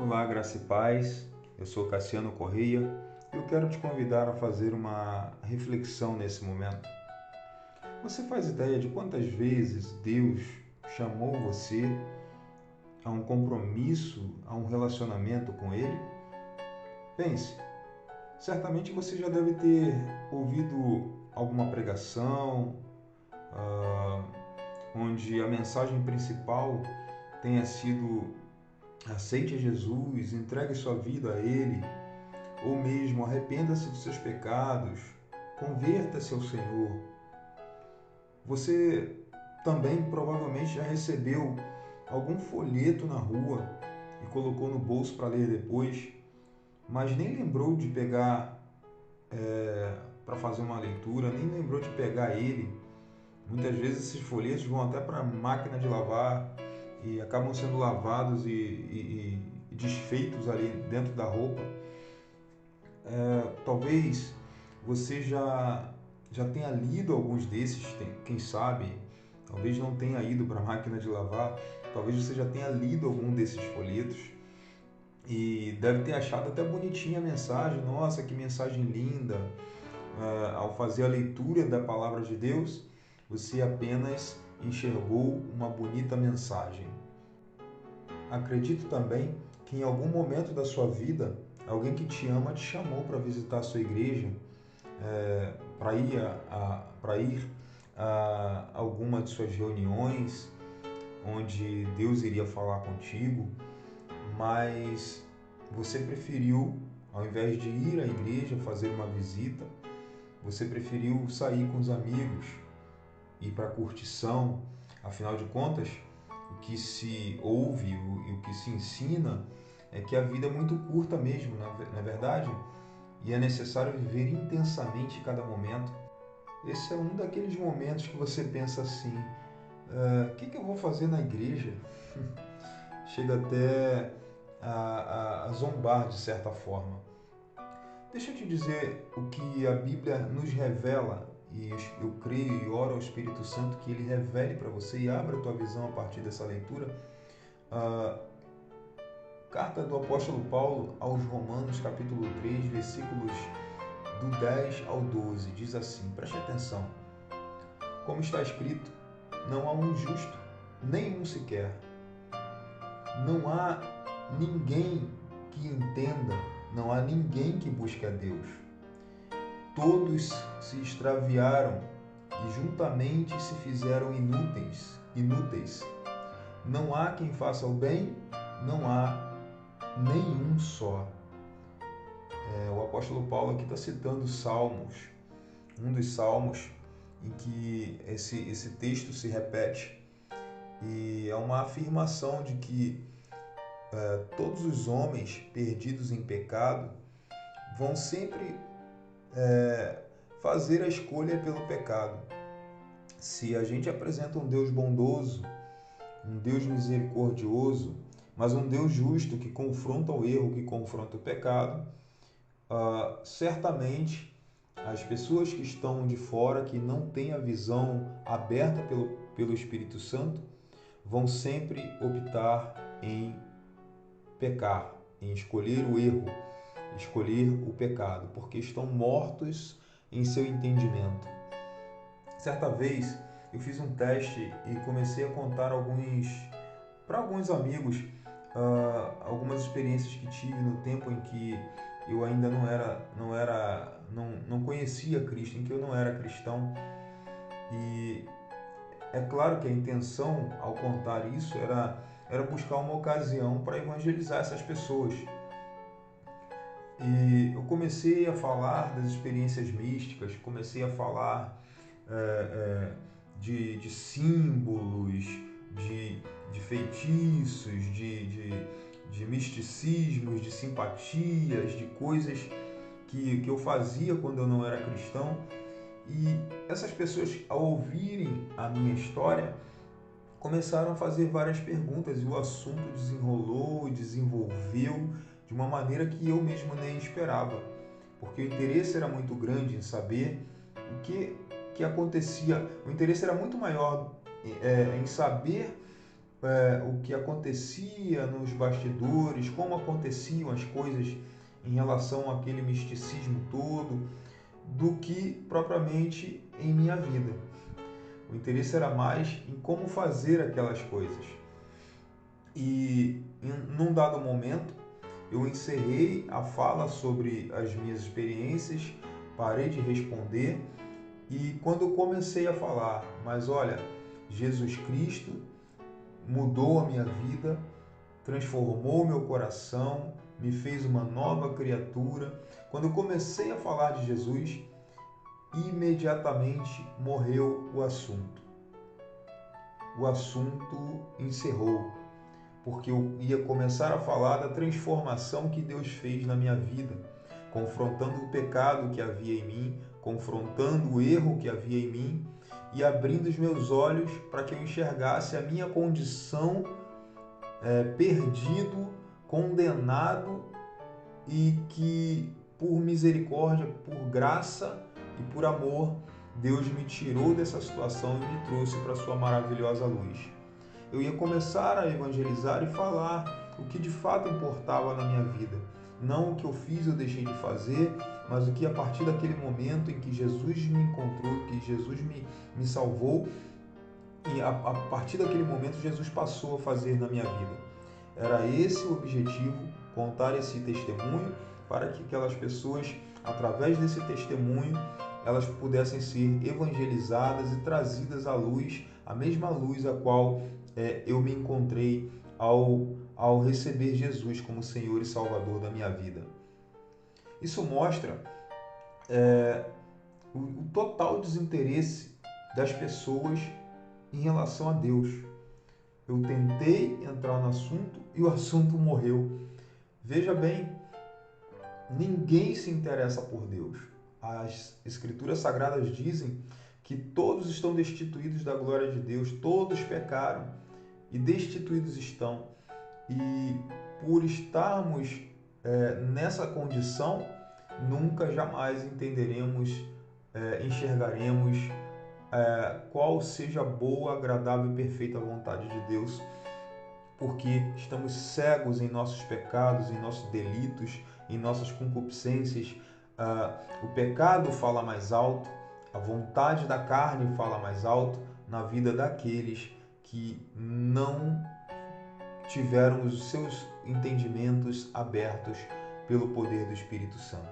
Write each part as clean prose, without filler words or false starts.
Olá, graça e paz. Eu sou Cassiano Correia e eu quero te convidar a fazer uma reflexão nesse momento. Você faz ideia de quantas vezes Deus chamou você a um compromisso, a um relacionamento com Ele? Pense, certamente você já deve ter ouvido alguma pregação, ah, onde a mensagem principal tenha sido: aceite Jesus, entregue sua vida a Ele, ou mesmo arrependa-se dos seus pecados, converta-se ao Senhor. Você também provavelmente já recebeu algum folheto na rua e colocou no bolso para ler depois, mas nem lembrou de pegar para fazer uma leitura, nem lembrou de pegar ele. Muitas vezes esses folhetos vão até para a máquina de lavar e acabam sendo lavados e desfeitos ali dentro da roupa. Talvez você já tenha lido alguns desses, quem sabe, talvez não tenha ido para a máquina de lavar, talvez você já tenha lido algum desses folhetos e deve ter achado até bonitinha a mensagem. Nossa, que mensagem linda! Ao fazer a leitura da palavra de Deus, você apenas enxergou uma bonita mensagem. Acredito também que em algum momento da sua vida, alguém que te ama te chamou para visitar a sua igreja, para ir a alguma de suas reuniões, onde Deus iria falar contigo, mas você preferiu, ao invés de ir à igreja fazer uma visita, você preferiu sair com os amigos, ir para a curtição. Afinal de contas, o que se ouve e o que se ensina é que a vida é muito curta mesmo, não é verdade? E é necessário viver intensamente cada momento. Esse é um daqueles momentos que você pensa assim: o que eu vou fazer na igreja? Chega até a zombar de certa forma. Deixa eu te dizer o que a Bíblia nos revela, e eu creio e oro ao Espírito Santo que ele revele para você e abra a tua visão a partir dessa leitura. Carta do apóstolo Paulo aos Romanos, capítulo 3, versículos do 10 ao 12, diz assim, preste atenção: como está escrito, não há um justo, nem um sequer. Não há ninguém que entenda, não há ninguém que busque a Deus. Todos se extraviaram e juntamente se fizeram inúteis. Não há quem faça o bem, não há nenhum só. O apóstolo Paulo aqui está citando Salmos, um dos Salmos em que esse texto se repete, e é uma afirmação de que todos os homens perdidos em pecado vão sempre fazer a escolha pelo pecado. Se a gente apresenta um Deus bondoso, um Deus misericordioso, mas um Deus justo que confronta o erro, que confronta o pecado, certamente as pessoas que estão de fora, que não têm a visão aberta pelo Espírito Santo, vão sempre optar em pecar, em escolher o erro, escolher o pecado, porque estão mortos em seu entendimento. Certa vez eu fiz um teste e comecei a contar para alguns amigos algumas experiências que tive no tempo em que eu ainda não conhecia Cristo, em que eu não era cristão. E é claro que a intenção ao contar isso era buscar uma ocasião para evangelizar essas pessoas. E eu comecei a falar das experiências místicas, comecei a falar de símbolos, de feitiços, de misticismos, de simpatias, de coisas que eu fazia quando eu não era cristão. E essas pessoas, ao ouvirem a minha história, começaram a fazer várias perguntas e o assunto desenrolou e desenvolveu de uma maneira que eu mesmo nem esperava, porque o interesse era muito grande em saber o que acontecia. O interesse era muito maior em saber o que acontecia nos bastidores, como aconteciam as coisas em relação àquele misticismo todo, do que propriamente em minha vida. O interesse era mais em como fazer aquelas coisas. E num dado momento, eu encerrei a fala sobre as minhas experiências, parei de responder e quando eu comecei a falar, mas olha, Jesus Cristo mudou a minha vida, transformou meu coração, me fez uma nova criatura. Quando eu comecei a falar de Jesus, imediatamente morreu o assunto. O assunto encerrou, porque eu ia começar a falar da transformação que Deus fez na minha vida, confrontando o pecado que havia em mim, confrontando o erro que havia em mim e abrindo os meus olhos para que eu enxergasse a minha condição perdido, condenado e que por misericórdia, por graça e por amor, Deus me tirou dessa situação e me trouxe para a sua maravilhosa luz. Eu ia começar a evangelizar e falar o que de fato importava na minha vida. Não o que eu fiz ou deixei de fazer, mas o que a partir daquele momento em que Jesus me encontrou, que Jesus me salvou, e a partir daquele momento Jesus passou a fazer na minha vida. Era esse o objetivo, contar esse testemunho para que aquelas pessoas, através desse testemunho, elas pudessem ser evangelizadas e trazidas à luz, a mesma luz a qual eu me encontrei ao receber Jesus como Senhor e Salvador da minha vida. Isso mostra o total desinteresse das pessoas em relação a Deus. Eu tentei entrar no assunto e o assunto morreu. Veja bem, ninguém se interessa por Deus. As Escrituras Sagradas dizem que todos estão destituídos da glória de Deus, todos pecaram e destituídos estão. E por estarmos nessa condição, nunca jamais entenderemos, enxergaremos qual seja a boa, agradável e perfeita vontade de Deus, porque estamos cegos em nossos pecados, em nossos delitos, em nossas concupiscências. O pecado fala mais alto, a vontade da carne fala mais alto na vida daqueles que não tiveram os seus entendimentos abertos pelo poder do Espírito Santo.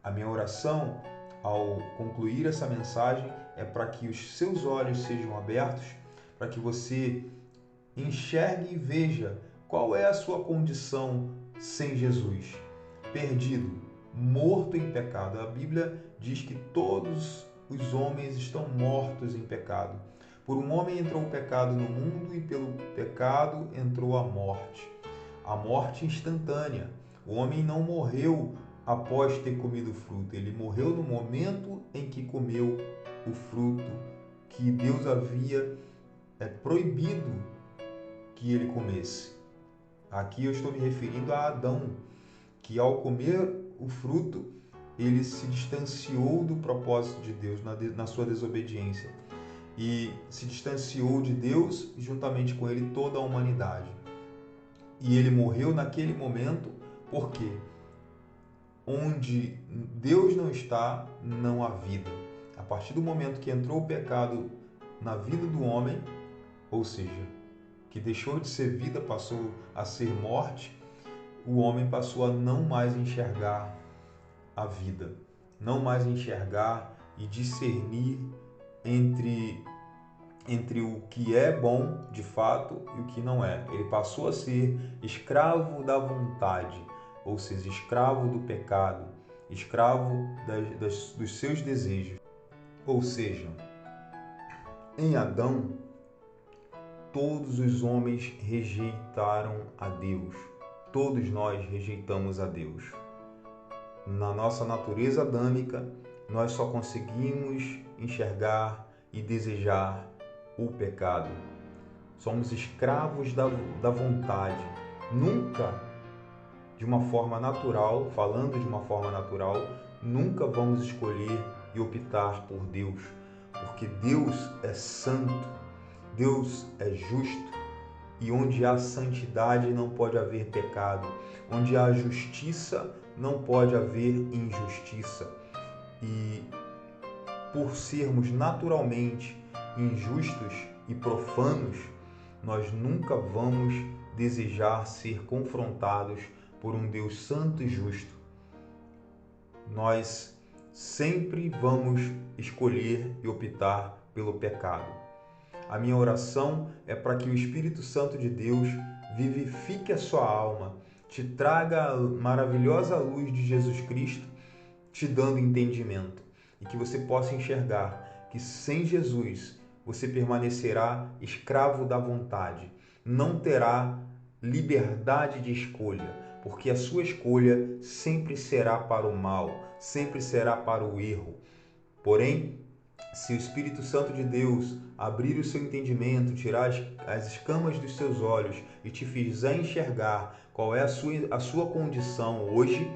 A minha oração, ao concluir essa mensagem, é para que os seus olhos sejam abertos, para que você enxergue e veja qual é a sua condição sem Jesus. Perdido, morto em pecado. A Bíblia diz que todos os homens estão mortos em pecado. Por um homem entrou o pecado no mundo e pelo pecado entrou a morte. A morte instantânea. O homem não morreu após ter comido o fruto. Ele morreu no momento em que comeu o fruto que Deus havia proibido que ele comesse. Aqui eu estou me referindo a Adão, que ao comer o fruto, ele se distanciou do propósito de Deus na sua desobediência. E se distanciou de Deus e juntamente com ele toda a humanidade. E ele morreu naquele momento, porque onde Deus não está, não há vida. A partir do momento que entrou o pecado na vida do homem, ou seja, que deixou de ser vida, passou a ser morte, o homem passou a não mais enxergar a vida, não mais enxergar e discernir entre o que é bom de fato e o que não é. Ele passou a ser escravo da vontade, ou seja, escravo do pecado, escravo dos seus desejos. Ou seja, em Adão, todos os homens rejeitaram a Deus. Todos nós rejeitamos a Deus. Na nossa natureza adâmica, nós só conseguimos enxergar e desejar o pecado. Somos escravos da vontade. Nunca, de uma forma natural, falando de uma forma natural, nunca vamos escolher e optar por Deus, porque Deus é santo, Deus é justo, E onde há santidade não pode haver pecado. Onde há justiça não pode haver injustiça. E por sermos naturalmente injustos e profanos, nós nunca vamos desejar ser confrontados por um Deus santo e justo. Nós sempre vamos escolher e optar pelo pecado. A minha oração é para que o Espírito Santo de Deus vivifique a sua alma, te traga a maravilhosa luz de Jesus Cristo, te dando entendimento, e que você possa enxergar que sem Jesus você permanecerá escravo da vontade, não terá liberdade de escolha, porque a sua escolha sempre será para o mal, sempre será para o erro. Porém, se o Espírito Santo de Deus abrir o seu entendimento, tirar as escamas dos seus olhos e te fizer enxergar qual é a sua condição hoje,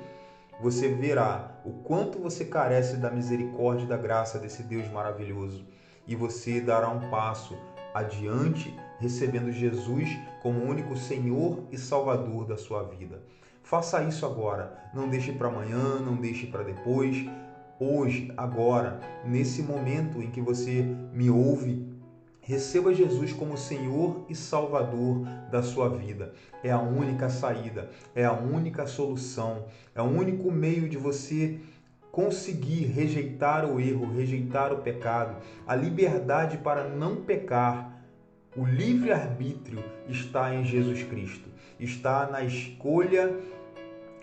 você verá o quanto você carece da misericórdia e da graça desse Deus maravilhoso. E você dará um passo adiante, recebendo Jesus como o único Senhor e Salvador da sua vida. Faça isso agora. Não deixe para amanhã, não deixe para depois. Hoje, agora, nesse momento em que você me ouve, receba Jesus como Senhor e Salvador da sua vida. É a única saída, é a única solução, é o único meio de você conseguir rejeitar o erro, rejeitar o pecado, a liberdade para não pecar. O livre-arbítrio está em Jesus Cristo, está na escolha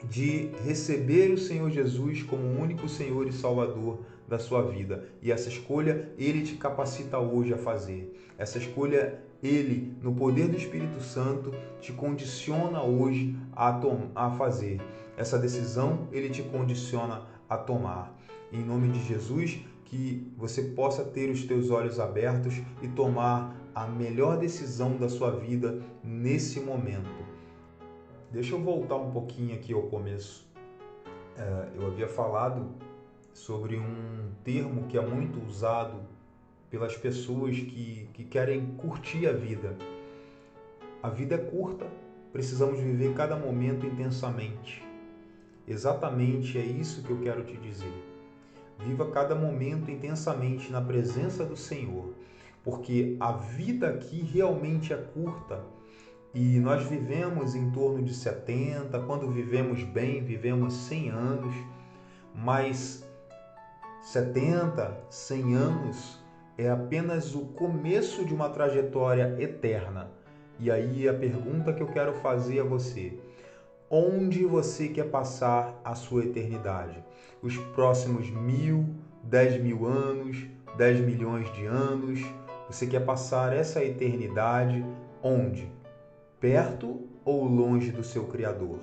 de receber o Senhor Jesus como o único Senhor e Salvador da sua vida. E essa escolha Ele te capacita hoje a fazer. Essa escolha Ele, no poder do Espírito Santo, te condiciona hoje a fazer. Essa decisão Ele te condiciona a tomar. Em nome de Jesus, que você possa ter os teus olhos abertos e tomar a melhor decisão da sua vida nesse momento. Deixa eu voltar um pouquinho aqui ao começo. Eu havia falado sobre um termo que é muito usado pelas pessoas que querem curtir a vida. A vida é curta, precisamos viver cada momento intensamente. Exatamente é isso que eu quero te dizer. Viva cada momento intensamente na presença do Senhor, porque a vida aqui realmente é curta. E nós vivemos em torno de 70, quando vivemos bem, vivemos 100 anos, mas 70, 100 anos é apenas o começo de uma trajetória eterna. E aí a pergunta que eu quero fazer a você: onde você quer passar a sua eternidade? Os próximos 1.000, 10.000 anos, 10 milhões de anos? Você quer passar essa eternidade onde? Perto ou longe do seu Criador?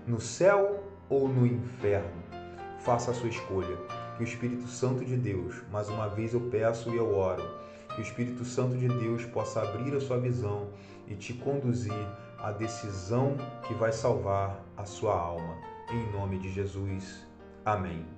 No céu ou no inferno? Faça a sua escolha. Que o Espírito Santo de Deus, mais uma vez eu peço e eu oro, que o Espírito Santo de Deus possa abrir a sua visão e te conduzir à decisão que vai salvar a sua alma. Em nome de Jesus. Amém.